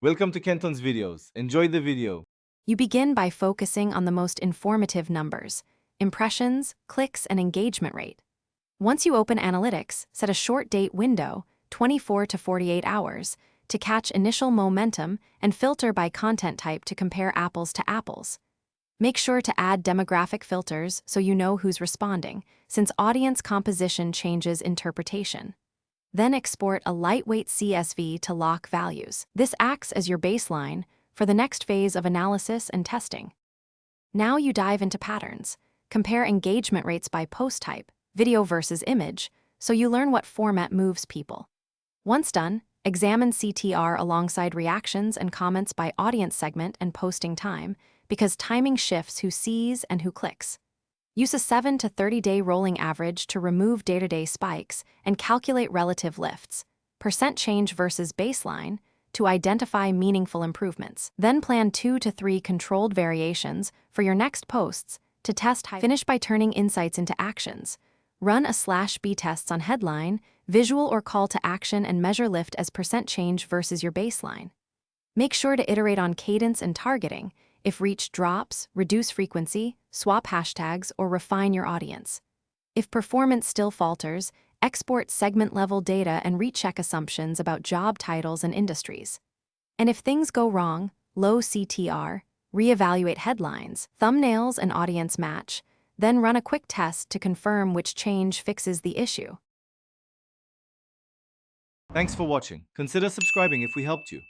Welcome to Kenton's videos. Enjoy the video. You begin by focusing on the most informative numbers: impressions, clicks, and engagement rate. Once you open analytics, set a short date window, 24 to 48 hours, to catch initial momentum and filter by content type to compare apples to apples. Make sure to add demographic filters so you know who's responding, since audience composition changes interpretation. Then export a lightweight CSV to lock values. This acts as your baseline for the next phase of analysis and testing. Now you dive into patterns. Compare engagement rates by post type, video versus image, so you learn what format moves people. Once done, examine CTR alongside reactions and comments by audience segment and posting time, because timing shifts who sees and who clicks. Use a 7 to 30-day rolling average to remove day-to-day spikes and calculate relative lifts, percent change versus baseline, to identify meaningful improvements. Then plan 2 to 3 controlled variations for your next posts to test. Finish by turning insights into actions. Run a /B tests on headline, visual, or call to action and measure lift as percent change versus your baseline. Make sure to iterate on cadence and targeting. If reach drops, reduce frequency, swap hashtags, or refine your audience. If performance still falters, export segment-level data and recheck assumptions about job titles and industries. And if things go wrong, low CTR, reevaluate headlines, thumbnails, and audience match, then run a quick test to confirm which change fixes the issue. Thanks for watching. Consider subscribing if we helped you.